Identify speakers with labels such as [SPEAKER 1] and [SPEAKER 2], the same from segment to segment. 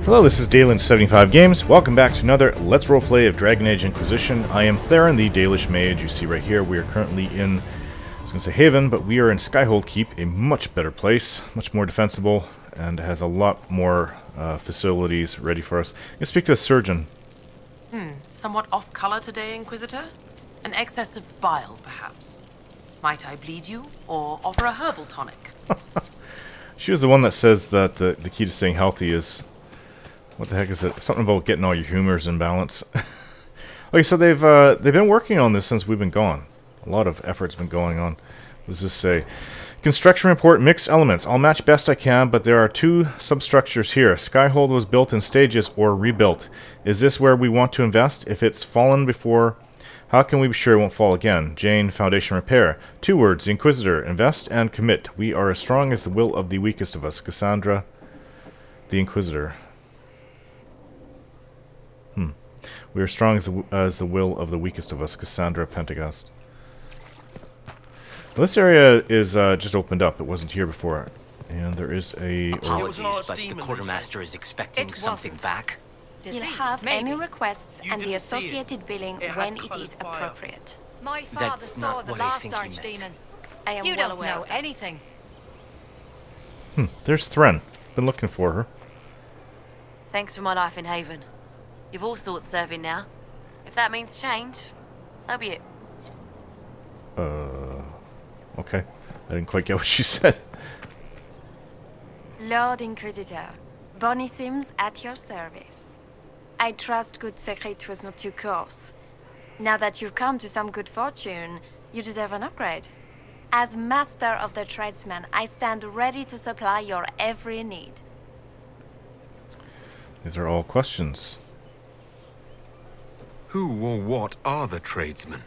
[SPEAKER 1] Hello, this is Dalen75 Games. Welcome back to another Let's Roleplay of Dragon Age Inquisition. I am Theron, the Dalish Mage. You see right here, we are currently in, I was going to say Haven, but we are in Skyhold Keep, a much better place, much more defensible, and has a lot more facilities ready for us. I'm going to speak to the surgeon.
[SPEAKER 2] Somewhat off-color today, Inquisitor? An excess of bile, perhaps? Might I bleed you, or offer a herbal tonic?
[SPEAKER 1] She was the one that says that the key to staying healthy is... What the heck is it? Something about getting all your humors in balance. Okay, so they've been working on this since we've been gone. A lot of effort's been going on. What does this say? Construction report, mixed elements. I'll match best I can, but there are two substructures here. Skyhold was built in stages or rebuilt. Is this where we want to invest? If it's fallen before, how can we be sure it won't fall again? Jane, foundation repair. 2 words, Inquisitor, invest and commit. We are as strong as the will of the weakest of us. Cassandra, the Inquisitor. We are strong as the will of the weakest of us. Cassandra Pentagast. Well, this area is just opened up. It wasn't here before. And there is a...
[SPEAKER 3] Apologies, but the quartermaster is expecting something back.
[SPEAKER 4] You'll have any requests and the associated billing when it is appropriate.
[SPEAKER 5] My father
[SPEAKER 3] That's
[SPEAKER 5] saw
[SPEAKER 3] not
[SPEAKER 5] the
[SPEAKER 3] what I
[SPEAKER 5] last
[SPEAKER 3] think he meant.
[SPEAKER 5] archdemon.
[SPEAKER 4] I am
[SPEAKER 5] You
[SPEAKER 4] well
[SPEAKER 5] don't
[SPEAKER 4] aware
[SPEAKER 5] know
[SPEAKER 4] of that.
[SPEAKER 5] anything.
[SPEAKER 1] There's Thren. Been looking for her.
[SPEAKER 6] Thanks for my life in Haven. You've all sorts serving now. If that means change, so be it.
[SPEAKER 1] Okay. I didn't quite get what she said.
[SPEAKER 4] Lord Inquisitor, Bonnie Sims at your service. I trust good secret was not too coarse. Now that you've come to some good fortune, you deserve an upgrade. As master of the tradesman, I stand ready to supply your every need.
[SPEAKER 1] These are all questions.
[SPEAKER 7] Who or what are the tradesmen?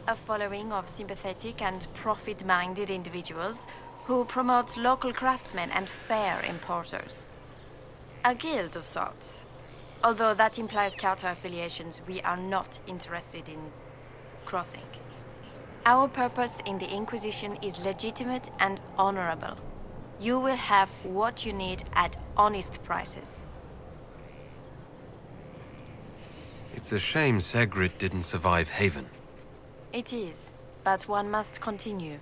[SPEAKER 4] A following of sympathetic and profit-minded individuals who promote local craftsmen and fair importers. A guild of sorts. Although that implies counter-affiliations we are not interested in crossing. Our purpose in the Inquisition is legitimate and honorable. You will have what you need at honest prices.
[SPEAKER 7] It's a shame Segrid didn't survive Haven.
[SPEAKER 4] It is, but one must continue.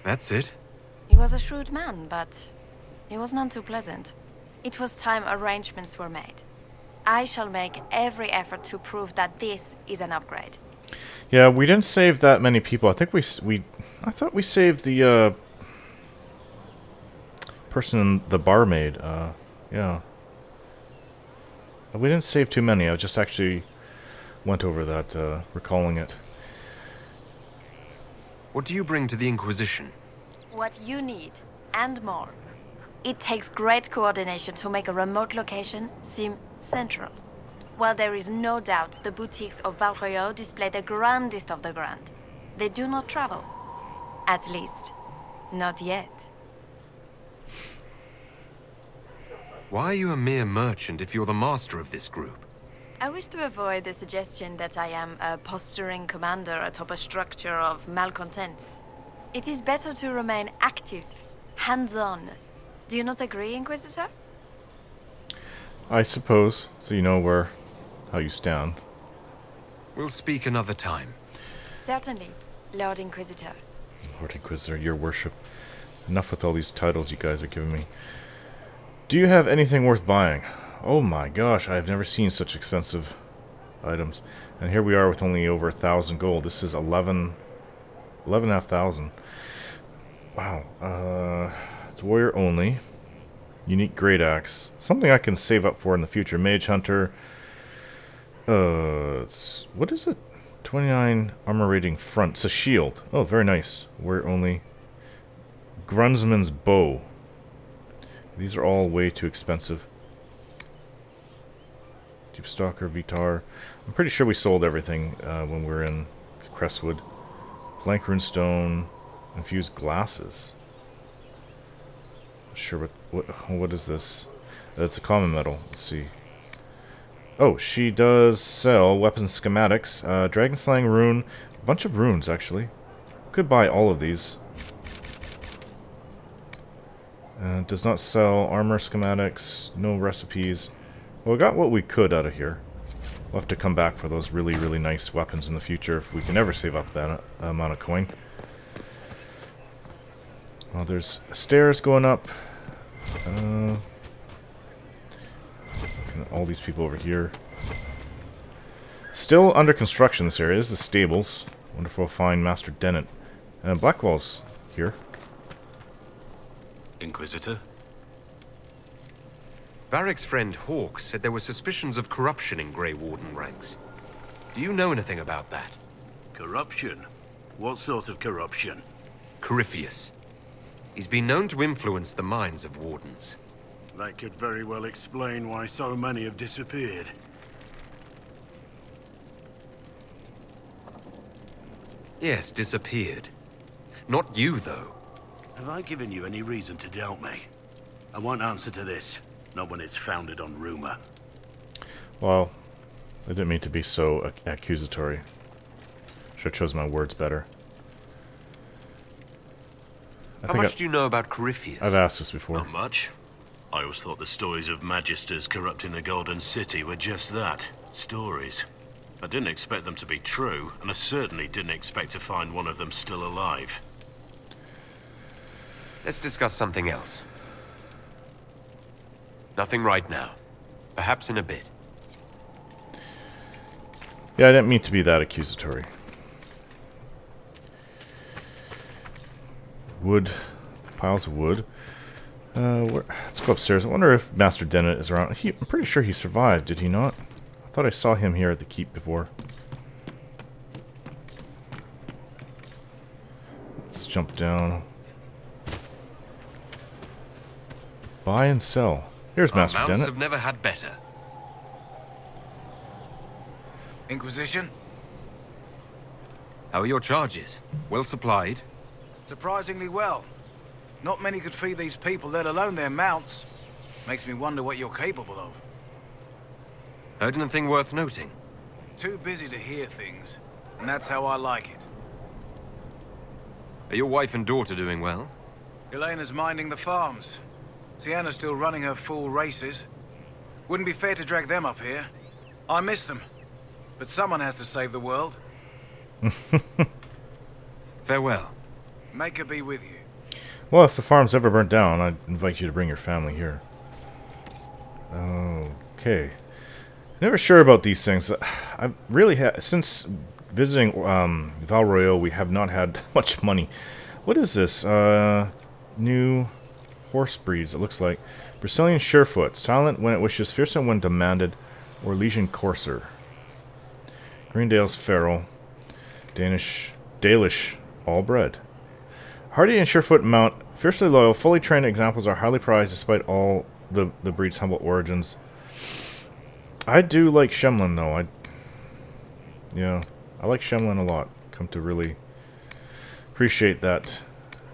[SPEAKER 7] That's it?
[SPEAKER 4] He was a shrewd man, but he was none too pleasant. It was time arrangements were made. I shall make every effort to prove that this is an upgrade.
[SPEAKER 1] Yeah, we didn't save that many people. I think I thought we saved the person, the barmaid. Yeah. We didn't save too many. I just actually went over that, recalling it.
[SPEAKER 7] What do you bring to the Inquisition?
[SPEAKER 4] What you need, and more. It takes great coordination to make a remote location seem central. While there is no doubt the boutiques of Valroyo display the grandest of the grand, they do not travel. At least, not yet.
[SPEAKER 7] Why are you a mere merchant if you're the master of this group?
[SPEAKER 4] I wish to avoid the suggestion that I am a posturing commander atop a structure of malcontents. It is better to remain active, hands-on. Do you not agree, Inquisitor?
[SPEAKER 1] I suppose. So you know how you stand.
[SPEAKER 7] We'll speak another time.
[SPEAKER 4] Certainly, Lord Inquisitor.
[SPEAKER 1] Lord Inquisitor, your worship. Enough with all these titles you guys are giving me. Do you have anything worth buying? Oh my gosh, I've never seen such expensive items. And here we are with only over 1,000 gold. This is 11,500. Wow. It's warrior only. Unique great axe. Something I can save up for in the future. Mage hunter. What is it? 29 armor rating front. It's a shield. Oh, very nice. Warrior only. Grunsman's bow. These are all way too expensive. Deep Stalker, Vitar. I'm pretty sure we sold everything when we were in Crestwood. Blank runestone. Infused glasses. Not sure what is this? It's a common metal. Let's see. Oh, she does sell weapon schematics. Dragon slaying rune. A bunch of runes actually. Could buy all of these. Does not sell armor schematics, no recipes. Well, we got what we could out of here. We'll have to come back for those really, really nice weapons in the future if we can ever save up that amount of coin. Well, there's stairs going up. All these people over here. Still under construction, this area. This is the stables. Wonder if we'll find Master Dennett. And Blackwell's here.
[SPEAKER 5] Inquisitor?
[SPEAKER 7] Varric's friend Hawke said there were suspicions of corruption in Grey Warden ranks. Do you know anything about that?
[SPEAKER 5] Corruption? What sort of corruption?
[SPEAKER 7] Corypheus. He's been known to influence the minds of Wardens.
[SPEAKER 5] That could very well explain why so many have disappeared.
[SPEAKER 7] Yes, disappeared. Not you, though.
[SPEAKER 5] Have I given you any reason to doubt me? I won't answer to this, not when it's founded on rumor.
[SPEAKER 1] Well, I didn't mean to be so accusatory. Should have chosen my words better.
[SPEAKER 7] How much do you know about Corypheus?
[SPEAKER 1] I've asked this before.
[SPEAKER 5] Not much. I always thought the stories of magisters corrupting the Golden City were just that, stories. I didn't expect them to be true, and I certainly didn't expect to find one of them still alive.
[SPEAKER 7] Let's discuss something else. Nothing right now. Perhaps in a bit.
[SPEAKER 1] Yeah, I didn't mean to be that accusatory. Wood. Piles of wood. Let's go upstairs. I wonder if Master Dennett is around. I'm pretty sure he survived, did he not? I thought I saw him here at the keep before. Let's jump down. Buy and sell. Here's Master
[SPEAKER 7] Our mounts
[SPEAKER 1] Dennett.
[SPEAKER 7] have never had better.
[SPEAKER 8] Inquisition?
[SPEAKER 7] How are your charges? Well supplied?
[SPEAKER 8] Surprisingly well. Not many could feed these people, let alone their mounts. Makes me wonder what you're capable of.
[SPEAKER 7] Heard anything worth noting?
[SPEAKER 8] Too busy to hear things, and that's how I like it.
[SPEAKER 7] Are your wife and daughter doing well?
[SPEAKER 8] Elena's minding the farms. Sienna's still running her full races. Wouldn't be fair to drag them up here. I miss them. But someone has to save the world.
[SPEAKER 7] Farewell.
[SPEAKER 8] Make her be with you.
[SPEAKER 1] Well, if the farm's ever burnt down, I'd invite you to bring your family here. Okay. Never sure about these things. I really since visiting Val Royale, we have not had much money. What is this? New horse breeds, it looks like. Brazilian Surefoot. Silent when it wishes, fearsome when demanded. Or Legion Courser. Greendale's Feral. Dalish All-Bred. Hardy and Surefoot mount. Fiercely loyal, fully trained examples are highly prized despite all the breed's humble origins. I do like Shemlin, though. Yeah, I like Shemlin a lot. Come to really appreciate that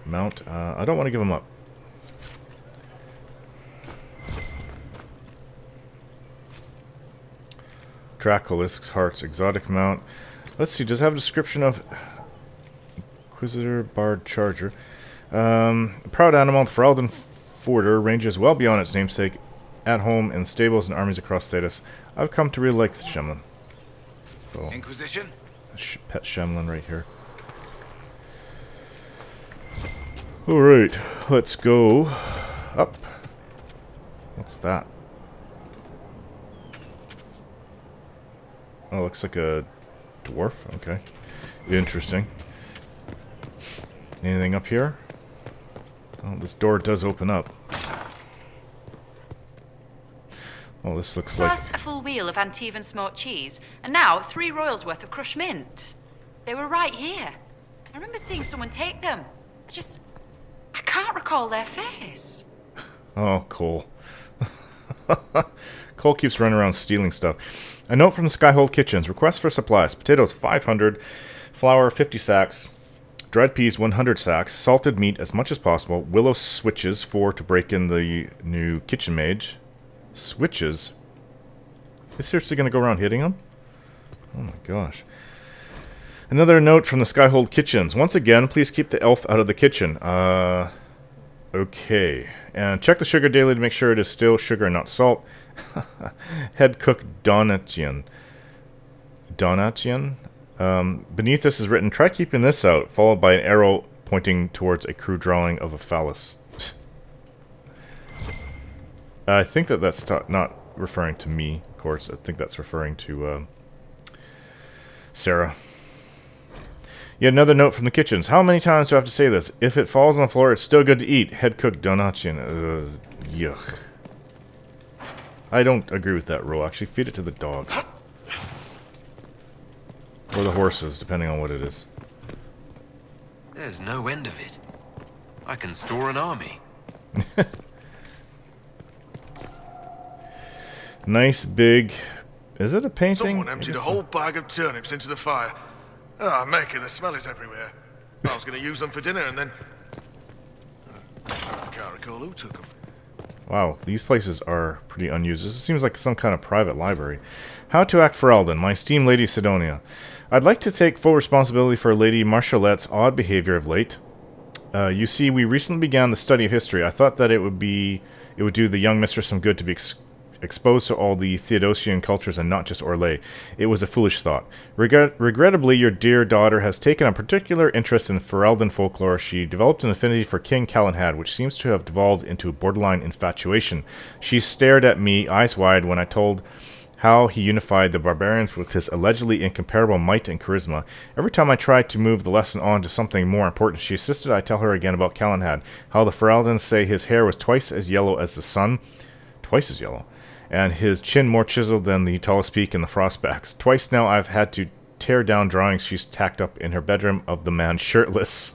[SPEAKER 1] mount. I don't want to give him up. Dracolisk's Heart's exotic mount. Let's see, does it have a description of Inquisitor Bard Charger? A proud animal, the Ferelden Forder ranges well beyond its namesake, at home in stables and armies across Thedas. I've come to really like the Shemlin. So,
[SPEAKER 8] Inquisition?
[SPEAKER 1] pet Shemlin right here. Alright, let's go up. What's that? Oh, looks like a dwarf. Okay. Interesting. Anything up here? Oh, this door does open up. Oh, this looks like...
[SPEAKER 9] First, a full wheel of Antivan smoked cheese, and now 3 royals worth of crushed mint. They were right here. I remember seeing someone take them. I can't recall their face.
[SPEAKER 1] Oh, Cole. Cole keeps running around stealing stuff. A note from the Skyhold Kitchens. Request for supplies. Potatoes 500, flour 50 sacks, dried peas 100 sacks, salted meat as much as possible, willow switches 4 to break in the new kitchen mage. Switches? Is seriously going to go around hitting them? Oh my gosh. Another note from the Skyhold Kitchens. Once again, please keep the elf out of the kitchen. Okay. And check the sugar daily to make sure it is still sugar and not salt. Head cook Donatian. Beneath this is written, try keeping this out, followed by an arrow pointing towards a crude drawing of a phallus. I think that's not referring to me, of course. I think that's referring to Sarah. Yet another note from the kitchens. How many times do I have to say this? If it falls on the floor, it's still good to eat. Head cook Donatian. Yuck. I don't agree with that rule. Actually, feed it to the dogs. Or the horses, depending on what it is.
[SPEAKER 7] There's no end of it. I can store an army.
[SPEAKER 1] Nice big... Is it a painting?
[SPEAKER 10] Someone emptied a whole bag of turnips into the fire. Ah, Mecca, the smell is everywhere. I was going to use them for dinner and then... I can't recall who took them.
[SPEAKER 1] Wow, these places are pretty unused. This seems like some kind of private library. How to act for Alden, my esteemed Lady Sidonia. I'd like to take full responsibility for Lady Marchalette's odd behavior of late. You see, we recently began the study of history. I thought that it would do the young mistress some good to be exposed to all the Theodosian cultures and not just Orlais. It was a foolish thought. Regrettably, your dear daughter has taken a particular interest in Ferelden folklore. She developed an affinity for King Calenhad, which seems to have devolved into a borderline infatuation. She stared at me, eyes wide, when I told how he unified the barbarians with his allegedly incomparable might and charisma. Every time I tried to move the lesson on to something more important, she insisted I tell her again about Calenhad, how the Fereldans say his hair was twice as yellow as the sun. Twice as yellow. And his chin more chiseled than the tallest peak in the Frostbacks. Twice now I've had to tear down drawings she's tacked up in her bedroom of the man shirtless.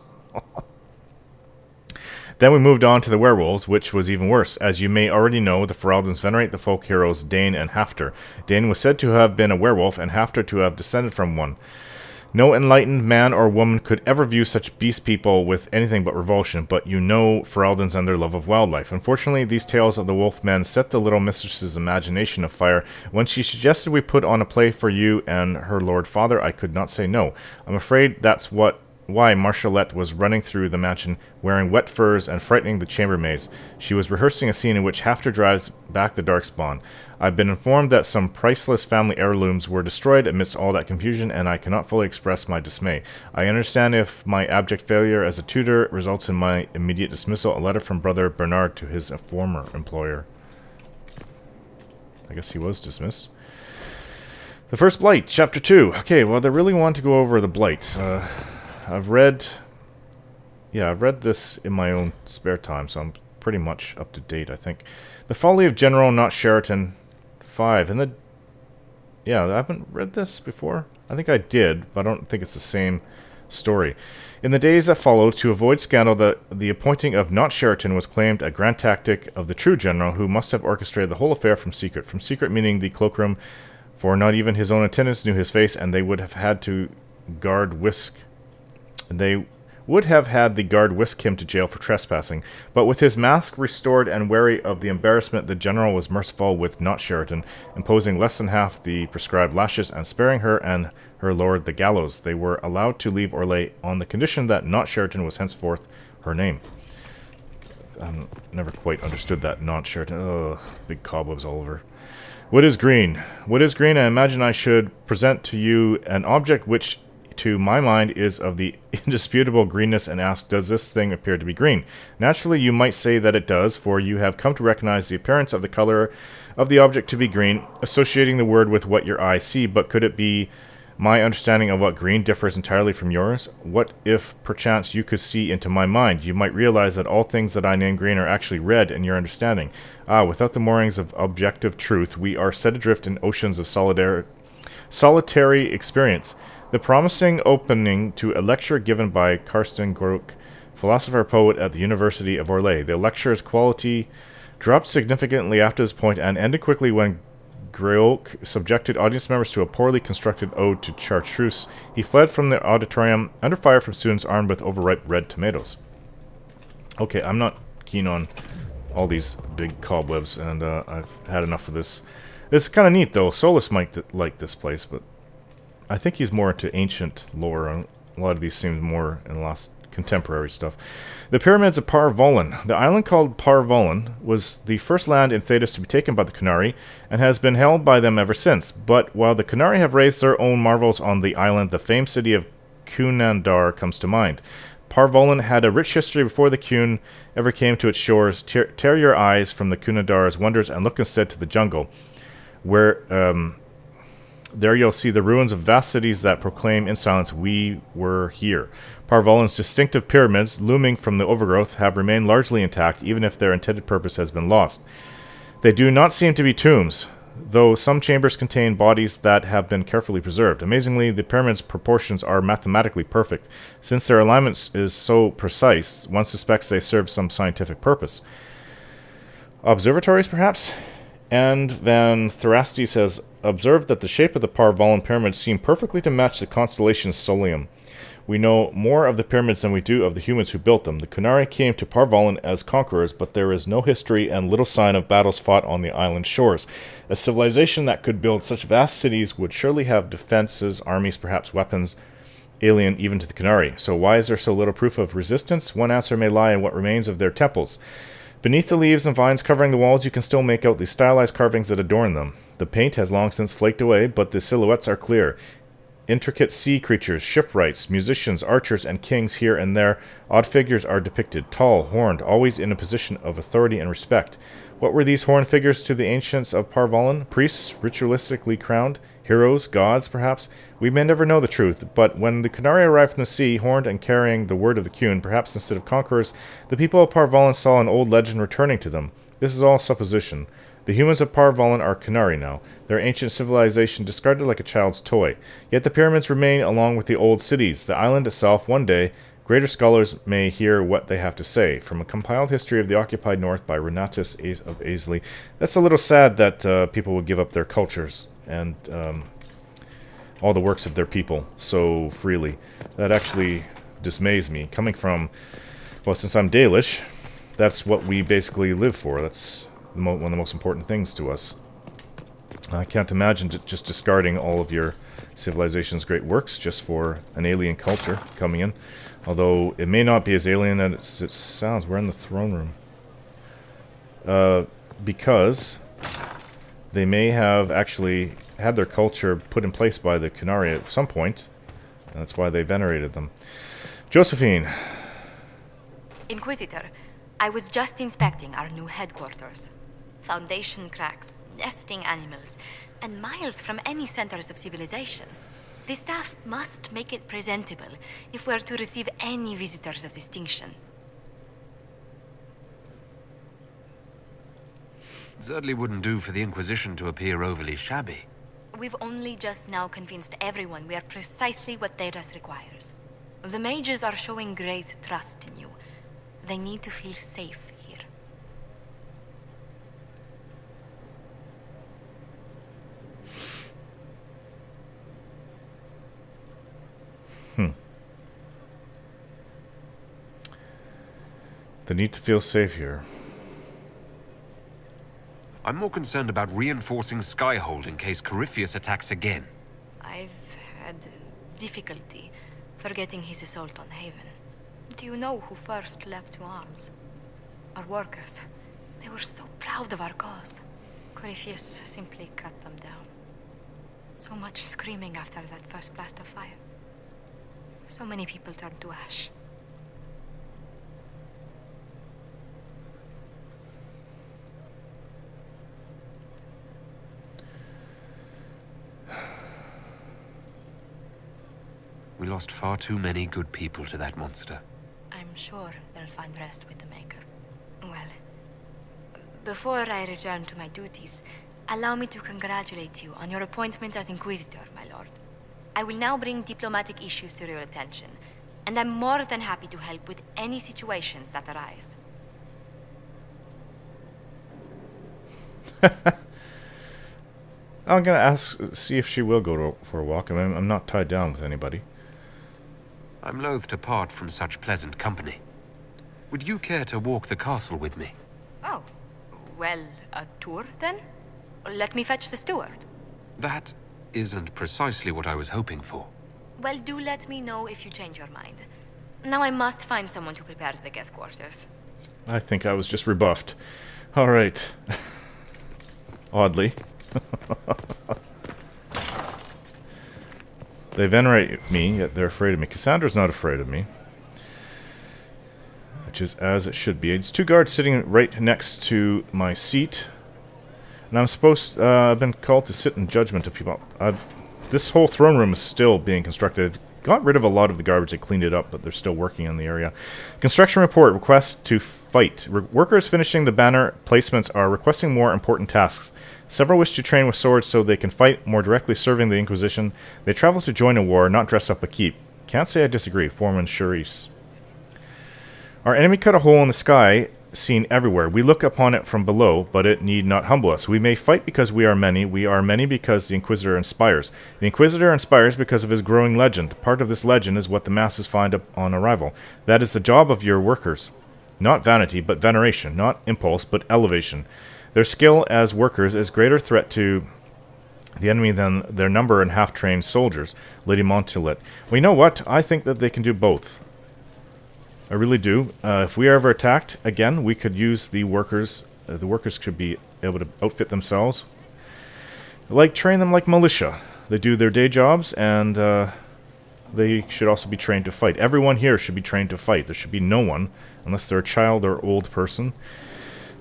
[SPEAKER 1] Then we moved on to the werewolves, which was even worse. As you may already know, the Fereldans venerate the folk heroes Dane and Hafter. Dane was said to have been a werewolf, and Hafter to have descended from one. No enlightened man or woman could ever view such beast people with anything but revulsion, but you know Fereldans and their love of wildlife. Unfortunately, these tales of the wolf men set the little mistress's imagination afire. When she suggested we put on a play for you and her lord father, I could not say no. I'm afraid that's why Marchalette was running through the mansion, wearing wet furs and frightening the chambermaids. She was rehearsing a scene in which Hafter drives back the Darkspawn. I've been informed that some priceless family heirlooms were destroyed amidst all that confusion, and I cannot fully express my dismay. I understand if my abject failure as a tutor results in my immediate dismissal, a letter from Brother Bernard to his former employer. I guess he was dismissed. The First Blight, Chapter 2. Okay, well, they really want to go over the Blight. I've read this in my own spare time, so I'm pretty much up to date, I think. The Folly of General Not Sheraton 5. I haven't read this before. I think I did, but I don't think it's the same story. In the days that followed, to avoid scandal, the appointing of Not Sheraton was claimed a grand tactic of the true general, who must have orchestrated the whole affair from secret. From secret meaning the cloakroom, for not even his own attendants knew his face, and they would have had to guard the guard whisk him to jail for trespassing. But with his mask restored and wary of the embarrassment, the general was merciful with Not Sheraton, imposing less than half the prescribed lashes and sparing her and her lord the gallows. They were allowed to leave Orlais on the condition that Not Sheraton was henceforth her name. Never quite understood that Not Sheraton. Ugh, big cobwebs all over. What is green? What is green? I imagine I should present to you an object which to my mind is of the indisputable greenness and ask, does this thing appear to be green? Naturally, you might say that it does, for you have come to recognize the appearance of the color of the object to be green, associating the word with what your eyes see, but could it be my understanding of what green differs entirely from yours? What if, perchance, you could see into my mind? You might realize that all things that I name green are actually red in your understanding. Ah, without the moorings of objective truth, we are set adrift in oceans of solitary experience. The promising opening to a lecture given by Karsten Grook, philosopher-poet at the University of Orlais. The lecture's quality dropped significantly after this point and ended quickly when Grook subjected audience members to a poorly constructed ode to Chartreuse. He fled from the auditorium under fire from students armed with overripe red tomatoes. Okay, I'm not keen on all these big cobwebs, and I've had enough of this. It's kind of neat, though. Solus might like this place, but I think he's more into ancient lore. A lot of these seem more in the last contemporary stuff. The pyramids of Parvolan. The island called Parvolan was the first land in Thedas to be taken by the Qunari and has been held by them ever since. But while the Qunari have raised their own marvels on the island, the famed city of Cunandar comes to mind. Parvolan had a rich history before the Qun ever came to its shores. Tear your eyes from the Cunandar's wonders and look instead to the jungle, where there you'll see the ruins of vast cities that proclaim in silence, "We were here." Parvolan's distinctive pyramids, looming from the overgrowth, have remained largely intact, even if their intended purpose has been lost. They do not seem to be tombs, though some chambers contain bodies that have been carefully preserved. Amazingly, the pyramid's proportions are mathematically perfect. Since their alignment is so precise, one suspects they serve some scientific purpose. Observatories, perhaps? And Van Thrastes has observed that the shape of the Parvolan pyramids seem perfectly to match the constellation Solium. We know more of the pyramids than we do of the humans who built them. The Qunari came to Parvolan as conquerors, but there is no history and little sign of battles fought on the island shores. A civilization that could build such vast cities would surely have defenses, armies, perhaps weapons, alien even to the Qunari. So why is there so little proof of resistance? One answer may lie in what remains of their temples. Beneath the leaves and vines covering the walls, you can still make out the stylized carvings that adorn them. The paint has long since flaked away, but the silhouettes are clear. Intricate sea creatures, shipwrights, musicians, archers, and kings here and there. Odd figures are depicted, tall, horned, always in a position of authority and respect. What were these horned figures to the ancients of Parvolan? Priests, ritualistically crowned? Heroes? Gods, perhaps? We may never know the truth, but when the Qunari arrived from the sea, horned and carrying the word of the Qun, perhaps instead of conquerors, the people of Parvolan saw an old legend returning to them. This is all supposition. The humans of Parvolan are Qunari now, their ancient civilization discarded like a child's toy. Yet the pyramids remain along with the old cities. The island itself, one day, greater scholars may hear what they have to say. From a compiled history of the occupied north by Renatus of Aisley. That's a little sad that people would give up their cultures and all the works of their people so freely. That actually dismays me. Coming from, well, since I'm Dalish, that's what we basically live for. That's one of the most important things to us. I can't imagine just discarding all of your civilization's great works just for an alien culture coming in. Although it may not be as alien as it sounds. We're in the throne room. Because they may have actually had their culture put in place by the Qunari at some point. And that's why they venerated them. Josephine.
[SPEAKER 11] Inquisitor, I was just inspecting our new headquarters. Foundation cracks, nesting animals, and miles from any centers of civilization. The staff must make it presentable if we're to receive any visitors of distinction.
[SPEAKER 7] Certainly wouldn't do for the Inquisition to appear overly shabby.
[SPEAKER 11] We've only just now convinced everyone we are precisely what Thedas requires. The mages are showing great trust in you. They need to feel safe here.
[SPEAKER 1] They need to feel safe here.
[SPEAKER 7] I'm more concerned about reinforcing Skyhold in case Corypheus attacks again.
[SPEAKER 11] I've had difficulty forgetting his assault on Haven. Do you know who first leapt to arms? Our workers. They were so proud of our cause. Corypheus simply cut them down. So much screaming after that first blast of fire. So many people turned to ash.
[SPEAKER 7] We lost far too many good people to that monster.
[SPEAKER 11] I'm sure they'll find rest with the Maker. Well, before I return to my duties, allow me to congratulate you on your appointment as Inquisitor, my lord. I will now bring diplomatic issues to your attention, and I'm more than happy to help with any situations that arise.
[SPEAKER 1] I'm gonna see if she will go for a walk. I mean, I'm not tied down with anybody.
[SPEAKER 7] I'm loath to part from such pleasant company. Would you care to walk the castle with me?
[SPEAKER 11] Oh, well, a tour then? Let me fetch the steward.
[SPEAKER 7] That isn't precisely what I was hoping for.
[SPEAKER 11] Well, do let me know if you change your mind. Now I must find someone to prepare the guest quarters.
[SPEAKER 1] I think I was just rebuffed. Alright. Oddly. They venerate me, yet they're afraid of me. Cassandra's not afraid of me. Which is as it should be. It's 2 guards sitting right next to my seat. And I'm supposed... I've been called to sit in judgment of people. This whole throne room is still being constructed. Got rid of a lot of the garbage, they cleaned it up, but they're still working in the area. Construction report, request to fight. Workers finishing the banner placements are requesting more important tasks. Several wish to train with swords so they can fight more directly serving the Inquisition. They travel to join a war, not dress up a keep. Can't say I disagree. Foreman Charisse. Our enemy cut a hole in the sky, seen everywhere. We look upon it from below, but it need not humble us. We may fight because we are many. We are many because the Inquisitor inspires. The Inquisitor inspires because of his growing legend. Part of this legend is what the masses find on arrival. That is the job of your workers. Not vanity, but veneration. Not impulse, but elevation. Their skill as workers is greater threat to the enemy than their number and half-trained soldiers. Lady Montulet. Well, you know what? I think that they can do both. I really do. If we are ever attacked, again, we could use the workers. The workers could be able to outfit themselves. Train them like militia. They do their day jobs, and they should also be trained to fight. Everyone here should be trained to fight. There should be no one, unless they're a child or old person,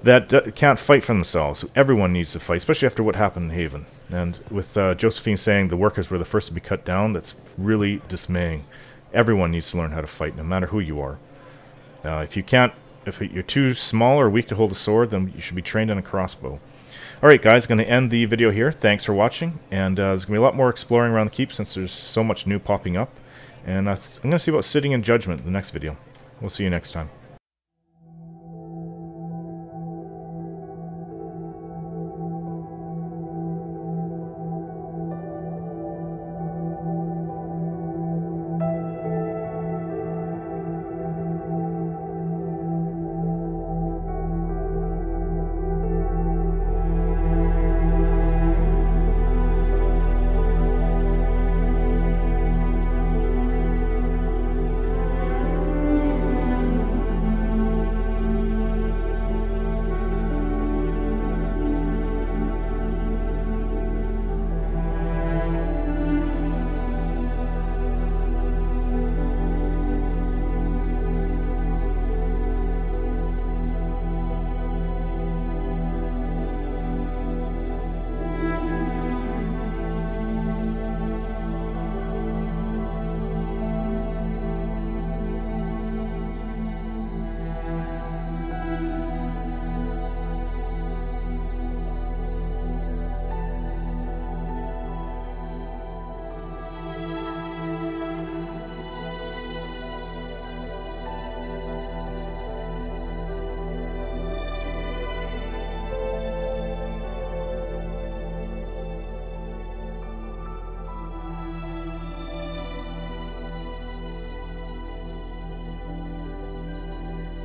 [SPEAKER 1] that can't fight for themselves. Everyone needs to fight, especially after what happened in Haven. And with Josephine saying the workers were the first to be cut down, that's really dismaying. Everyone needs to learn how to fight, no matter who you are. If you're too small or weak to hold a sword, then you should be trained in a crossbow. Alright guys, going to end the video here. Thanks for watching, and there's going to be a lot more exploring around the keep since there's so much new popping up. And I'm going to see about sitting in judgment in the next video. We'll see you next time.